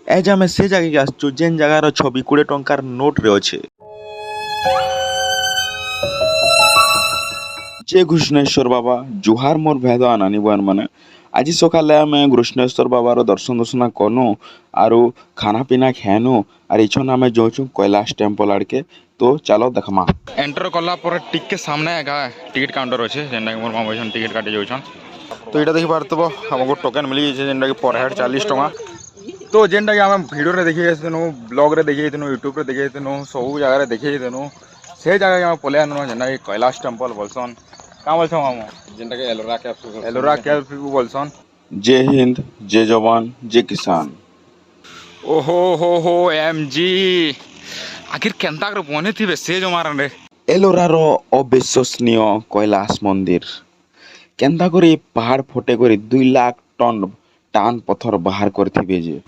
As आम से जगह आसचु जेन जगार छवि 20 टंकार नोट रे अच्छे। जय घृष्णेश्वर बाबा जुहार मोर भेद आनानी बुआन माने आज सकाले आम घृष्णेश्वर बाबार दर्शन दर्शन कनु आरु खाना पीना खानु आर इछन आम जाऊँ कैलाश टेम्पल आड़के। तो चलो देखमा एंटर कला पर टिके सामने एका टिकट काउंटर अच्छे जेनटा कि मोर माँ बहन टिकट काटी जाऊन। तो यहाँ देखी पार्थ आमको टोकेन मिली जाए जेनटा कि पर हेड 40 टंका। तो जेनटा कि आम भिडियो देखी जाइनु ब्लॉग रे देखी जाइनु यूट्यूब रे देखी जाइनु सब जगह देखी जाइनु से जगह आम पलि आनु जेनटा कि कैलाश टेम्पल बोलसन क्या बोलछन हम जेनटा कि एलोरा कैफ बोलसन। जय हिंद जय जवान जय किसान। ओहो हो एमजी आखिर केनता कर बने थी से जो मारन रे एलोरार अविश्वसनीय कैलाश मंदिर केनता करी पहाड़ फटे करी 2 लाख टन टान पत्थर बाहर करथिबे जे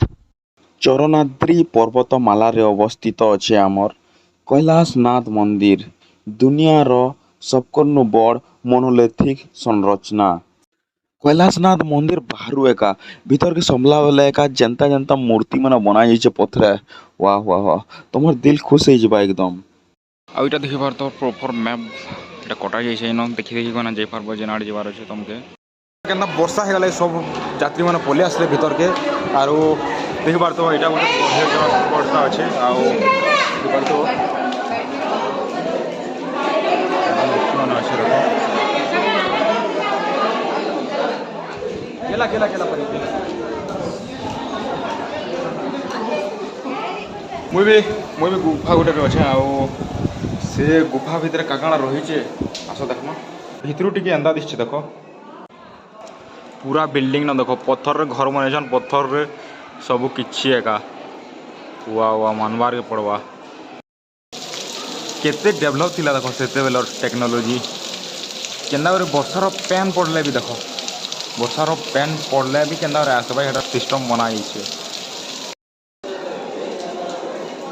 चरणाद्री पर्वतमाला रे अवस्थित अच्छे आमर कैलाशनाथ मंदिर दुनियार सबकनु बड़ मोनोलिथिक संरचना। कैलाशनाथ मंदिर बाहर एका भीतर के समला बेले एका जनता जनता मूर्ति माने बना जाइए पथरे वाह वाह वाह तुम दिल खुश हो जाबा एकदम। आ इटा देखि पार तो प्रॉपर मैप इटा कटा जाइए न देखि देखि कोना जाई पारबो जेनाड जिबार अछि तुमके केना वर्षा हे गले सब यात्री माने पले आसले भीतर के आरो देखि पार तो इटा गोटे वर्षा अछि आउ देखि पार तो मन अछि रखो केला केला केला पर मुई भी गुफा गोटे अच्छे आउ से गुफा भितर काकाणा रही आस देखमा भितर टी एंदा दिशे देख पूरा बिल्डिंग ना देख पत्थर रे घर बन पत्थर रे सब किछि एका वाह वाह मानवार के पड़वा केते डेभलप थिला देख सेते बेलर टेक्नोलॉजी केंदा वर्षार पैन पड़ले भी देख वर्षार पैन पड़ले भी केंदा आसबा एटा सिस्टम बना जाइए।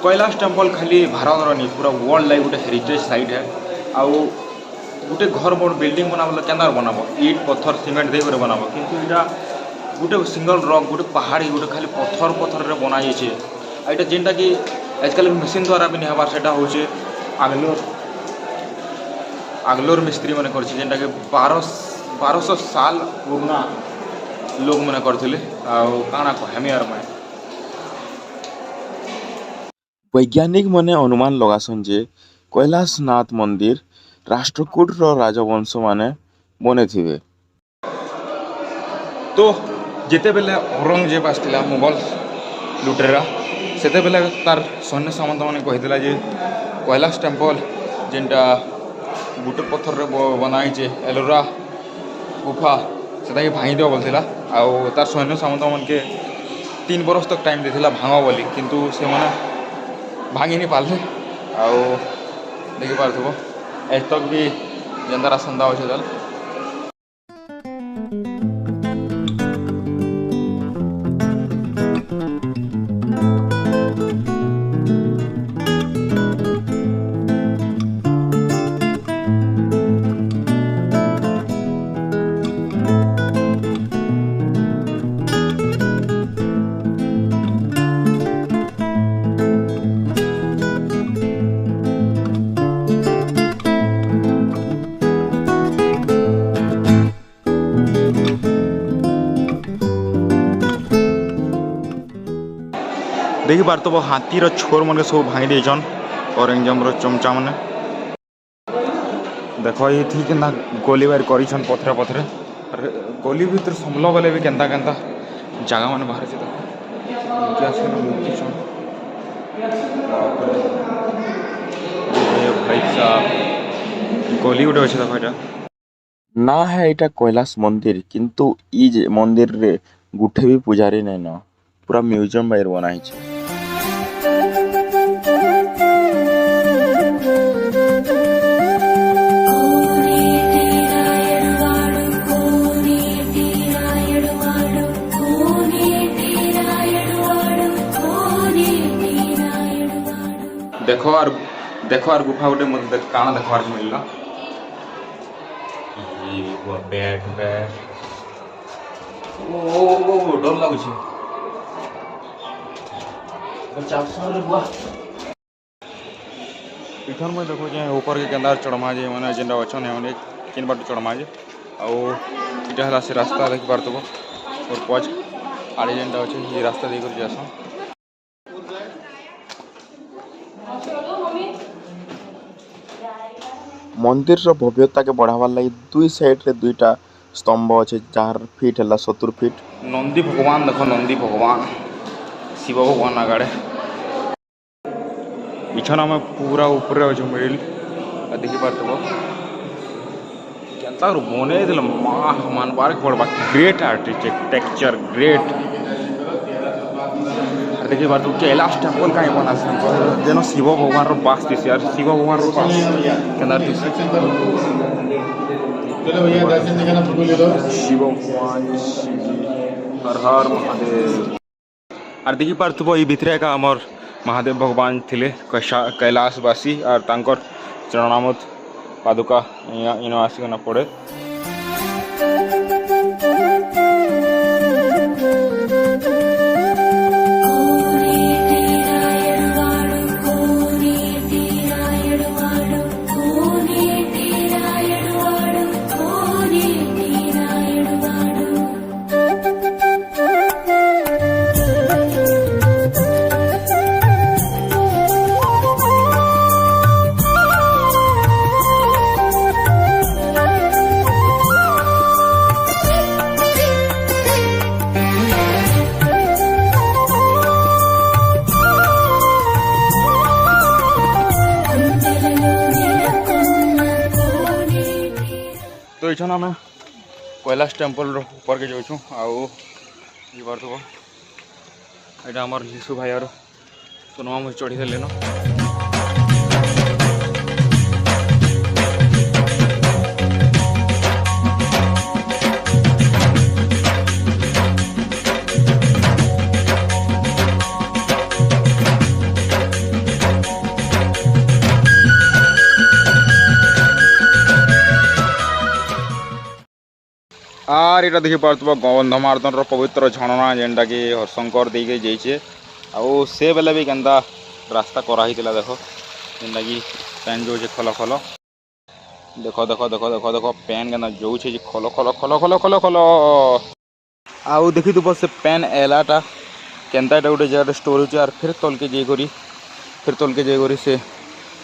कैलाश टेम्पल खाली भारत नहीं पूरा वर्ल्ड लाइक गोटे हेरिटेज साइट है आउ गोटे घर बड़ बिल्डिंग बनाबो केना बनाबो ईट पत्थर सीमेंट दे करे बनाबो किंतु इटा गोटे सिंगल रॉक गोटे पहाड़ी गोटे खाली पत्थर पत्थर रे बना जाइए। एटा जेनटा कि आजकल मशीन द्वारा भी नहीं हबार सेटा होचे आगलोर मिस्त्री माने करछि जेनटा कि 1200 साल पुराना लोग माने करथिले आउ काना कहमी यार मैं वैज्ञानिक मने अनुमान लगासन जे कैलाशनाथ मंदिर राष्ट्रकूट राजवंश माने बने थिबे। तो जिते बेले औरंगजेब आसला मुगल लुटेरा सेते बेले तार सैन्य सामंत माने कहितला जे कैलाश टेम्पल जेनटा गुटे पत्थर रे बनाई जे एलोरा गुफा सेटा कि भांगी दियो बोलथिला आउ तार सैन्य सामंत मन के 3 बरस तक टाइम देथिला भांगा बोली किंतु से माने भांगी नहीं पारे आउ देखी पार्थो एज तक भी जनता राशन अच्छे चल देखी पार्थ हाथीर छोर मन सब भांगी देछन औरंगजेब चमचा मैंने देख ये केन्ता गोली बार कर पथरे पथरे गोली भीतर समल गले भी केन्ता केन्ता जगह मैंने बाहर गोली गोटे अच्छे देख यहाँ ना है यहाँ कैलाश मंदिर किंतु ई मंदिर रे गुठे भी पुजारी नहीं न पूरा म्यूजियम बाहर बनाई देखो आर गुफा गोटे मत काना देखवार मिलला बैट बैट ओ डर लगुच इथन मैं देखो जे ऊपर के केंदार चढ़मा जे माने जेंडा अछन है किन बाट चढ़मा जे आउ इटा हला से रास्ता देख पारतबो और पछ आड़े जेंडा अछि ये रास्ता देकर जासन मंदिर रो भव्यता के बढ़ावा लागि दुई साइड रे दुईटा स्तंभ अछि जार फीट हला 70 फीट नंदी भगवान देखो नंदी भगवान शिव भगवान आगाड़े इछन में पूरा ऊपर अच्छे मिल देखी पार्थ केता बने मानबार पड़वा ग्रेट आर्किटेक्चर ग्रेट देखी पार्थ कैलाश टेम्पल कहीं बना जेन शिव भगवान बास थी यार शिव भगवान शिव भगवान हर हर महादेव और देखी पार्थुब ये भितर का आमर महादेव भगवान थिले कैलाशवासी और तांकर चरणामत पादुका इन आसिकना पड़े तो ये आम कैलाश टेम्पल ऊपर के जाऊँ आउ ये पार्थब यहाँ आम लिशु भाई और सोनमा मुझे चढ़ी देले न आर यहाँ देखी पार्थ गंधमार्दन पवित्र झरणा जेनटा कि हरशंकर देके जाइए आउ से बेले भी केन्दा रास्ता कराही देख जेनटा कि पैन जो खल खल देख देख देख देख देख पैन के जो खल खल खल खल खल खल आउ देखी तुब से पैन एलाटा केन्ता गोटे जगह स्टोर हो फिर तल के जाकर से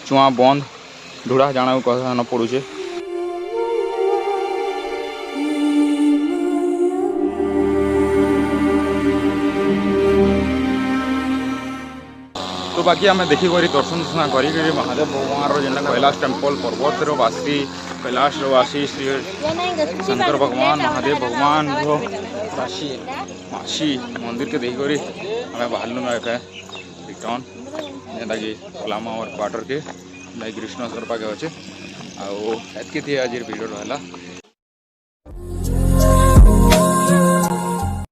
चुआ बंद ढुड़ा जाना कहना पड़ूचे तो बाकी आम देखिक दर्शन दर्शन कर महादेव भगवान जेना कैलाश टेम्पल पर्वतर वासी कैलाश वासी श्री शंकर भगवान महादेव भगवान मासी मंदिर के देखिक आम बाहर एक रिटर्न जेनटा कि पलाम क्वार्टर के कृष्ण पाके अच्छे आउ एतकी थी आज वीडियो रहा।